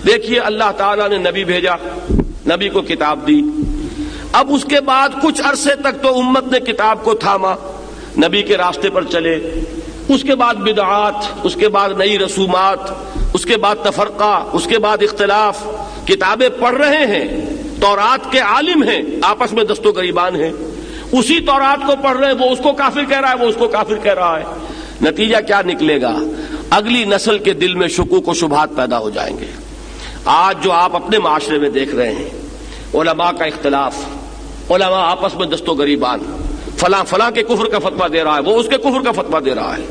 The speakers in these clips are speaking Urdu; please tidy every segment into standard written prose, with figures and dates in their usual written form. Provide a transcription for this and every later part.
دیکھیے اللہ تعالیٰ نے نبی بھیجا، نبی کو کتاب دی، اب اس کے بعد کچھ عرصے تک تو امت نے کتاب کو تھاما، نبی کے راستے پر چلے، اس کے بعد بدعات، اس کے بعد نئی رسومات، اس کے بعد تفرقہ، اس کے بعد اختلاف، کتابیں پڑھ رہے ہیں، تورات کے عالم ہیں، آپس میں دست و گریبان ہیں، اسی تورات کو پڑھ رہے ہیں، وہ اس کو کافر کہہ رہا ہے، وہ اس کو کافر کہہ رہا ہے، نتیجہ کیا نکلے گا؟ اگلی نسل کے دل میں شکوک و شبہات پیدا ہو جائیں گے۔ آج جو آپ اپنے معاشرے میں دیکھ رہے ہیں، علماء کا اختلاف، علماء آپس میں دست و گریبان، فلاں فلاں کے کفر کا فتویٰ دے رہا ہے، وہ اس کے کفر کا فتویٰ دے رہا ہے،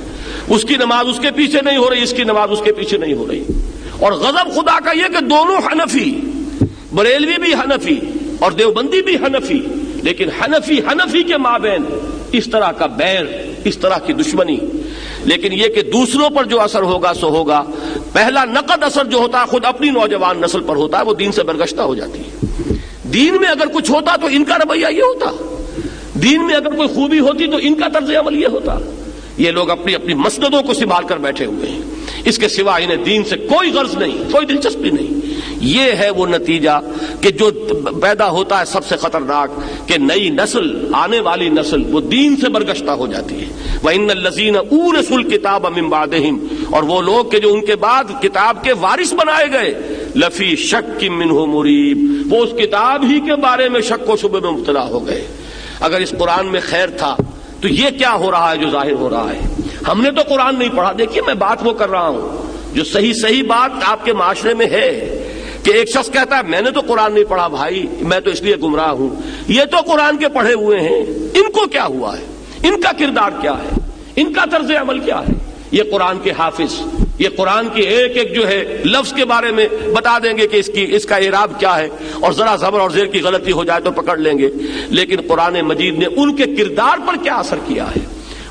اس کی نماز اس کے پیچھے نہیں ہو رہی، اس کی نماز اس کے پیچھے نہیں ہو رہی، اور غضب خدا کا یہ کہ دونوں حنفی، بریلوی بھی حنفی اور دیوبندی بھی حنفی، لیکن حنفی کے مابین اس طرح کا بیر، اس طرح کی دشمنی۔ لیکن یہ کہ دوسروں پر جو اثر ہوگا سو ہوگا، پہلا نقد اثر جو ہوتا ہے خود اپنی نوجوان نسل پر ہوتا ہے، وہ دین سے برگشتہ ہو جاتی ہے۔ دین میں اگر کچھ ہوتا تو ان کا رویہ یہ ہوتا، دین میں اگر کوئی خوبی ہوتی تو ان کا طرز عمل یہ ہوتا۔ یہ لوگ اپنی اپنی مسندوں کو سنبھال کر بیٹھے ہوئے ہیں، اس کے سوا انہیں دین سے کوئی غرض نہیں، کوئی دلچسپی نہیں۔ یہ ہے وہ نتیجہ کہ جو پیدا ہوتا ہے سب سے خطرناک، کہ نئی نسل، آنے والی نسل وہ دین سے برگشتہ ہو جاتی ہے۔ وَإِنَّ الَّذِينَ أُورِثُوا الْكِتَابَ مِن بَعْدِهِمْ، اور وہ لوگ کہ جو ان کے بعد کتاب کے وارث بنائے گئے، لفی شک منہ مریب، وہ اس کتاب ہی کے بارے میں شک و شبہ میں مبتلا ہو گئے۔ اگر اس قرآن میں خیر تھا تو یہ کیا ہو رہا ہے جو ظاہر ہو رہا ہے؟ ہم نے تو قرآن نہیں پڑھا۔ دیکھیے میں بات وہ کر رہا ہوں جو صحیح بات آپ کے معاشرے میں ہے، کہ ایک شخص کہتا ہے میں نے تو قرآن نہیں پڑھا بھائی، میں تو اس لیے گمراہ ہوں، یہ تو قرآن کے پڑھے ہوئے ہیں، ان کو کیا ہوا ہے، ان کا کردار کیا ہے، ان کا طرز عمل کیا ہے؟ یہ قرآن کے حافظ، یہ قرآن کی ایک ایک جو ہے لفظ کے بارے میں بتا دیں گے کہ اس کا اعراب کیا ہے، اور ذرا زبر اور زیر کی غلطی ہو جائے تو پکڑ لیں گے، لیکن قرآن مجید نے ان کے کردار پر کیا اثر کیا ہے،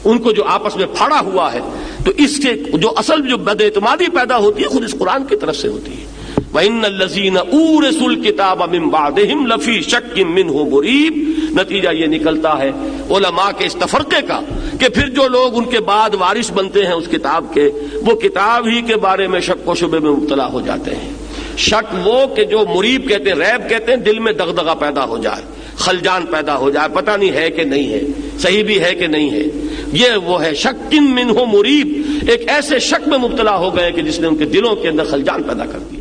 ان کو جو آپس میں پھاڑا ہوا ہے، تو اس کے جو اصل جو بد اعتمادی پیدا ہوتی ہے خود اس قرآن کی طرف سے ہوتی ہے۔ وَإِنَّ الَّذِينَ أُورِثُوا الْكِتَابَ مِن بَعْدِهِمْ لَفِي شَكٍّ مِّنْهُ مُرِيبٍ، نتیجہ یہ نکلتا ہے علماء کے اس تفرقے کا کہ پھر جو لوگ ان کے بعد وارث بنتے ہیں اس کتاب کے، وہ کتاب ہی کے بارے میں شک و شبہ میں مبتلا ہو جاتے ہیں۔ شک وہ کہ جو مریب کہتے ہیں، ریب کہتے ہیں، دل میں دغدغہ پیدا ہو جائے، خلجان پیدا ہو جائے، پتہ نہیں ہے کہ نہیں ہے، صحیح بھی ہے کہ نہیں ہے، یہ وہ ہے شک منہ مریب، ایک ایسے شک میں مبتلا ہو گئے کہ جس نے ان کے دلوں کے اندر خلجان پیدا کر دیا۔